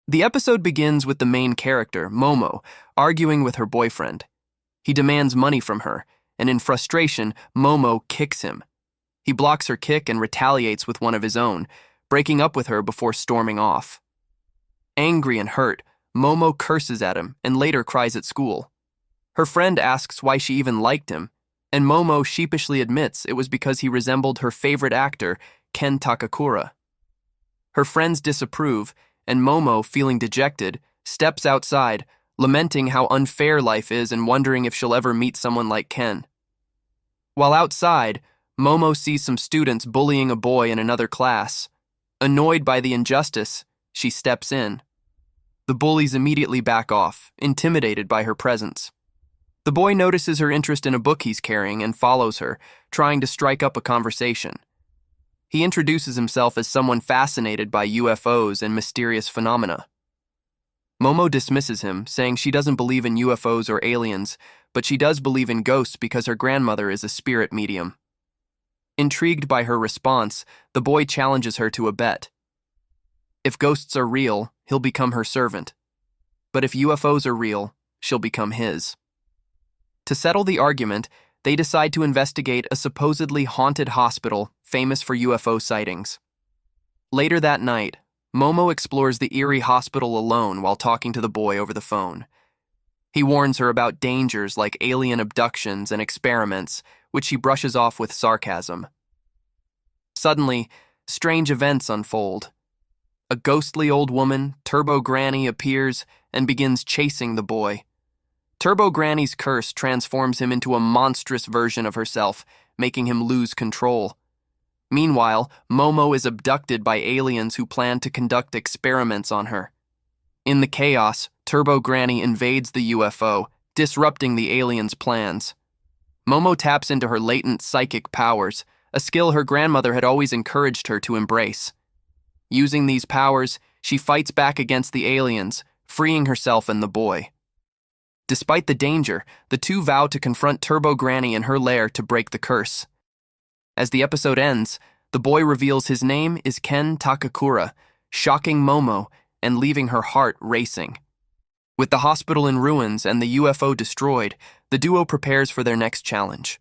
The episode begins with the main character, Momo, arguing with her boyfriend. He demands money from her, and in frustration, Momo kicks him. He blocks her kick and retaliates with one of his own, breaking up with her before storming off. Angry and hurt, Momo curses at him and later cries at school. Her friend asks why she even liked him, and Momo sheepishly admits it was because he resembled her favorite actor, Ken Takakura. Her friends disapprove, and Momo, feeling dejected, steps outside, lamenting how unfair life is and wondering if she'll ever meet someone like Ken. While outside, Momo sees some students bullying a boy in another class. Annoyed by the injustice, she steps in. The bullies immediately back off, intimidated by her presence. The boy notices her interest in a book he's carrying and follows her, trying to strike up a conversation. He introduces himself as someone fascinated by UFOs and mysterious phenomena. Momo dismisses him, saying she doesn't believe in UFOs or aliens, but she does believe in ghosts because her grandmother is a spirit medium. Intrigued by her response, the boy challenges her to a bet. If ghosts are real, he'll become her servant. But if UFOs are real, she'll become his. To settle the argument, they decide to investigate a supposedly haunted hospital famous for UFO sightings. Later that night, Momo explores the eerie hospital alone while talking to the boy over the phone. He warns her about dangers like alien abductions and experiments, which she brushes off with sarcasm. Suddenly, strange events unfold. A ghostly old woman, Turbo Granny, appears and begins chasing the boy. Turbo Granny's curse transforms him into a monstrous version of herself, making him lose control. Meanwhile, Momo is abducted by aliens who plan to conduct experiments on her. In the chaos, Turbo Granny invades the UFO, disrupting the aliens' plans. Momo taps into her latent psychic powers, a skill her grandmother had always encouraged her to embrace. Using these powers, she fights back against the aliens, freeing herself and the boy. Despite the danger, the two vow to confront Turbo Granny in her lair to break the curse. As the episode ends, the boy reveals his name is Ken Takakura, shocking Momo and leaving her heart racing. With the hospital in ruins and the UFO destroyed, the duo prepares for their next challenge.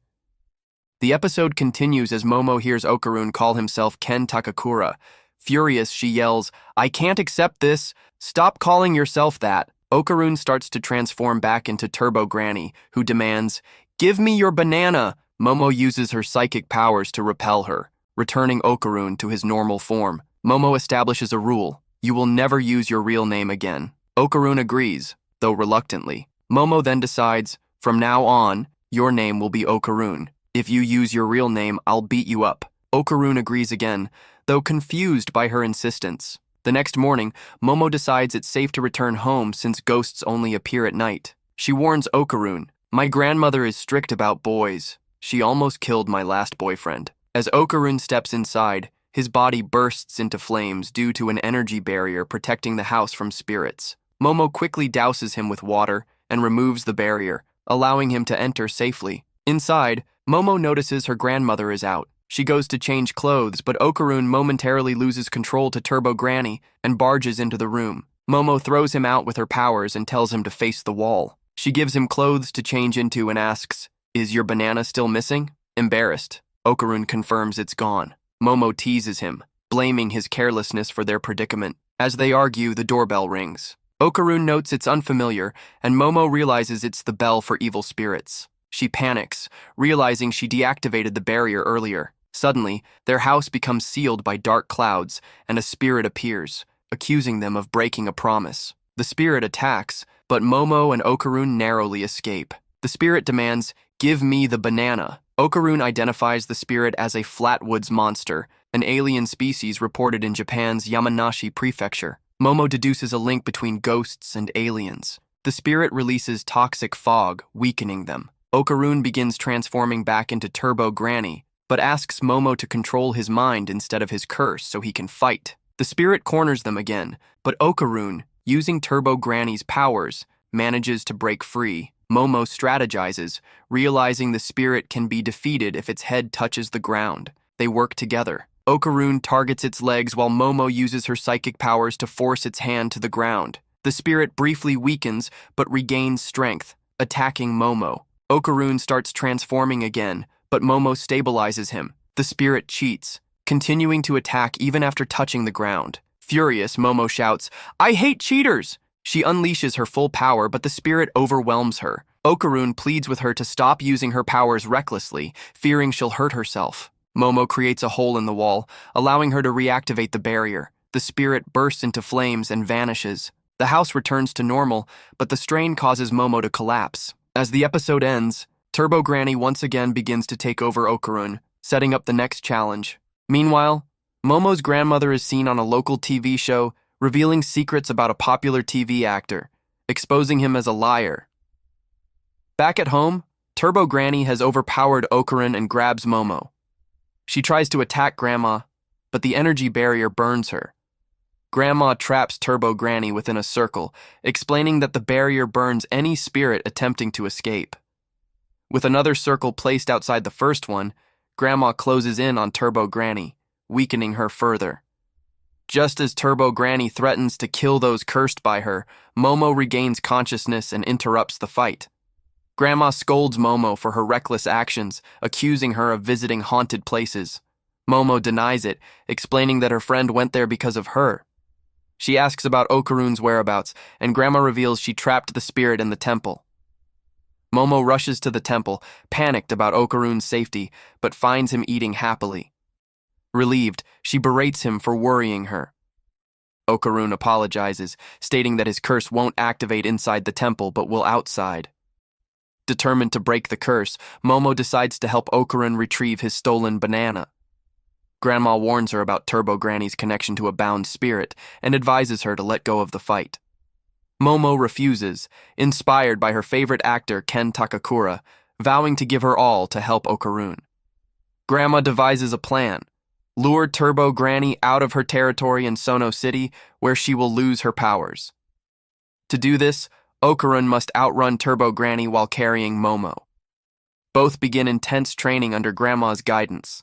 The episode continues as Momo hears Okarun call himself Ken Takakura. Furious, she yells, "I can't accept this! Stop calling yourself that!" Okarun starts to transform back into Turbo Granny, who demands, "Give me your banana!" Momo uses her psychic powers to repel her, returning Okarun to his normal form. Momo establishes a rule: you will never use your real name again. Okarun agrees, though reluctantly. Momo then decides, from now on, your name will be Okarun. If you use your real name, I'll beat you up. Okarun agrees again, though confused by her insistence. The next morning, Momo decides it's safe to return home since ghosts only appear at night. She warns Okarun, "My grandmother is strict about boys. She almost killed my last boyfriend." As Okarun steps inside, his body bursts into flames due to an energy barrier protecting the house from spirits. Momo quickly douses him with water and removes the barrier, allowing him to enter safely. Inside, Momo notices her grandmother is out. She goes to change clothes, but Okarun momentarily loses control to Turbo Granny and barges into the room. Momo throws him out with her powers and tells him to face the wall. She gives him clothes to change into and asks, "Is your banana still missing?" Embarrassed, Okarun confirms it's gone. Momo teases him, blaming his carelessness for their predicament. As they argue, the doorbell rings. Okarun notes it's unfamiliar, and Momo realizes it's the bell for evil spirits. She panics, realizing she deactivated the barrier earlier. Suddenly, their house becomes sealed by dark clouds, and a spirit appears, accusing them of breaking a promise. The spirit attacks, but Momo and Okarun narrowly escape. The spirit demands, "Give me the banana." Okarun identifies the spirit as a flatwoods monster, an alien species reported in Japan's Yamanashi prefecture. Momo deduces a link between ghosts and aliens. The spirit releases toxic fog, weakening them. Okarun begins transforming back into Turbo Granny, but asks Momo to control his mind instead of his curse so he can fight. The spirit corners them again, but Okarun, using Turbo Granny's powers, manages to break free. Momo strategizes, realizing the spirit can be defeated if its head touches the ground. They work together. Okarun targets its legs while Momo uses her psychic powers to force its hand to the ground. The spirit briefly weakens but regains strength, attacking Momo. Okarun starts transforming again, but Momo stabilizes him. The spirit cheats, continuing to attack even after touching the ground. Furious, Momo shouts, "I hate cheaters!" She unleashes her full power, but the spirit overwhelms her. Okarun pleads with her to stop using her powers recklessly, fearing she'll hurt herself. Momo creates a hole in the wall, allowing her to reactivate the barrier. The spirit bursts into flames and vanishes. The house returns to normal, but the strain causes Momo to collapse. As the episode ends, Turbo Granny once again begins to take over Okarun, setting up the next challenge. Meanwhile, Momo's grandmother is seen on a local TV show, revealing secrets about a popular TV actor, exposing him as a liar. Back at home, Turbo Granny has overpowered Okarun and grabs Momo. She tries to attack Grandma, but the energy barrier burns her. Grandma traps Turbo Granny within a circle, explaining that the barrier burns any spirit attempting to escape. With another circle placed outside the first one, Grandma closes in on Turbo Granny, weakening her further. Just as Turbo Granny threatens to kill those cursed by her, Momo regains consciousness and interrupts the fight. Grandma scolds Momo for her reckless actions, accusing her of visiting haunted places. Momo denies it, explaining that her friend went there because of her. She asks about Okarun's whereabouts, and Grandma reveals she trapped the spirit in the temple. Momo rushes to the temple, panicked about Okarun's safety, but finds him eating happily. Relieved, she berates him for worrying her. Okarun apologizes, stating that his curse won't activate inside the temple but will outside. Determined to break the curse, Momo decides to help Okarun retrieve his stolen banana. Grandma warns her about Turbo Granny's connection to a bound spirit and advises her to let go of the fight. Momo refuses, inspired by her favorite actor Ken Takakura, vowing to give her all to help Okarun. Grandma devises a plan: lure Turbo Granny out of her territory in Sono City, where she will lose her powers. To do this, Okarun must outrun Turbo Granny while carrying Momo. Both begin intense training under Grandma's guidance.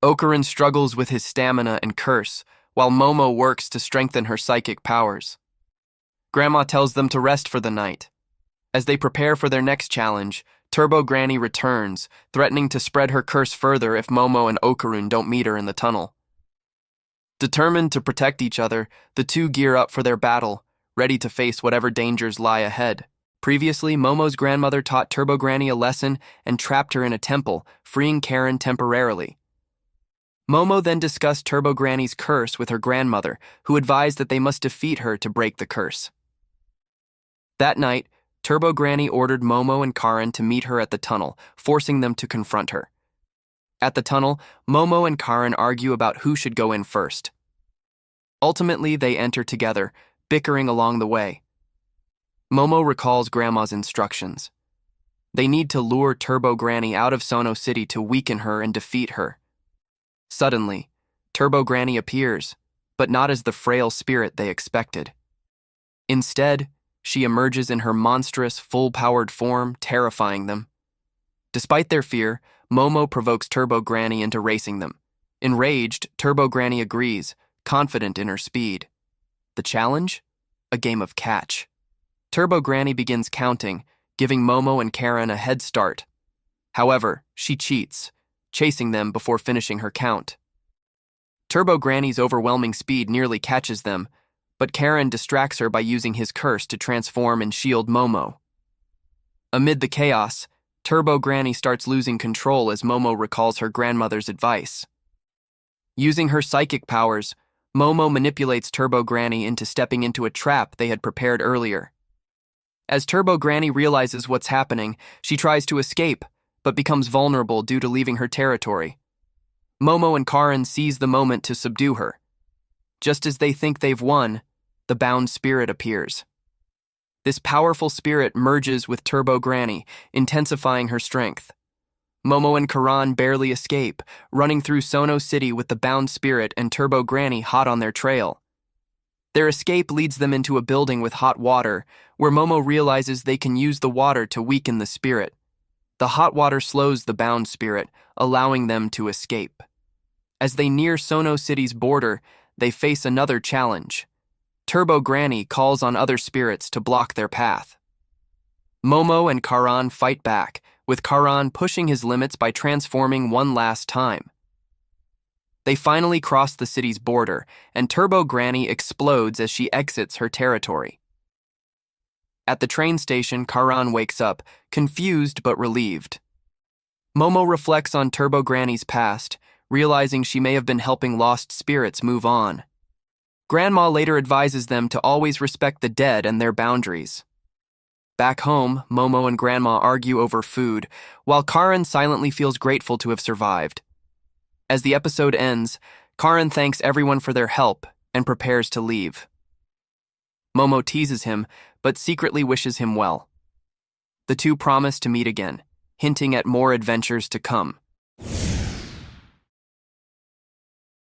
Okarun struggles with his stamina and curse, while Momo works to strengthen her psychic powers. Grandma tells them to rest for the night. As they prepare for their next challenge, Turbo Granny returns, threatening to spread her curse further if Momo and Okarun don't meet her in the tunnel. Determined to protect each other, the two gear up for their battle, ready to face whatever dangers lie ahead. Previously, Momo's grandmother taught Turbo Granny a lesson and trapped her in a temple, freeing Karen temporarily. Momo then discussed Turbo Granny's curse with her grandmother, who advised that they must defeat her to break the curse. That night, Turbo Granny ordered Momo and Karen to meet her at the tunnel, forcing them to confront her. At the tunnel, Momo and Karen argue about who should go in first. Ultimately, they enter together, bickering along the way. Momo recalls Grandma's instructions. They need to lure Turbo Granny out of Sono City to weaken her and defeat her. Suddenly, Turbo Granny appears, but not as the frail spirit they expected. Instead, she emerges in her monstrous, full-powered form, terrifying them. Despite their fear, Momo provokes Turbo Granny into racing them. Enraged, Turbo Granny agrees, confident in her speed. The challenge? A game of catch. Turbo Granny begins counting, giving Momo and Karen a head start. However, she cheats, chasing them before finishing her count. Turbo Granny's overwhelming speed nearly catches them, but Karen distracts her by using his curse to transform and shield Momo. Amid the chaos, Turbo Granny starts losing control as Momo recalls her grandmother's advice. Using her psychic powers, Momo manipulates Turbo Granny into stepping into a trap they had prepared earlier. As Turbo Granny realizes what's happening, she tries to escape, but becomes vulnerable due to leaving her territory. Momo and Karen seize the moment to subdue her. Just as they think they've won, the bound spirit appears. This powerful spirit merges with Turbo Granny, intensifying her strength. Momo and Karen barely escape, running through Sono City with the bound spirit and Turbo Granny hot on their trail. Their escape leads them into a building with hot water, where Momo realizes they can use the water to weaken the spirit. The hot water slows the bound spirit, allowing them to escape. As they near Sono City's border, they face another challenge. Turbo Granny calls on other spirits to block their path. Momo and Karan fight back, with Karan pushing his limits by transforming one last time. They finally cross the city's border, and Turbo Granny explodes as she exits her territory. At the train station, Karan wakes up, confused but relieved. Momo reflects on Turbo Granny's past, realizing she may have been helping lost spirits move on. Grandma later advises them to always respect the dead and their boundaries. Back home, Momo and Grandma argue over food, while Karan silently feels grateful to have survived. As the episode ends, Karan thanks everyone for their help and prepares to leave. Momo teases him, but secretly wishes him well. The two promise to meet again, hinting at more adventures to come.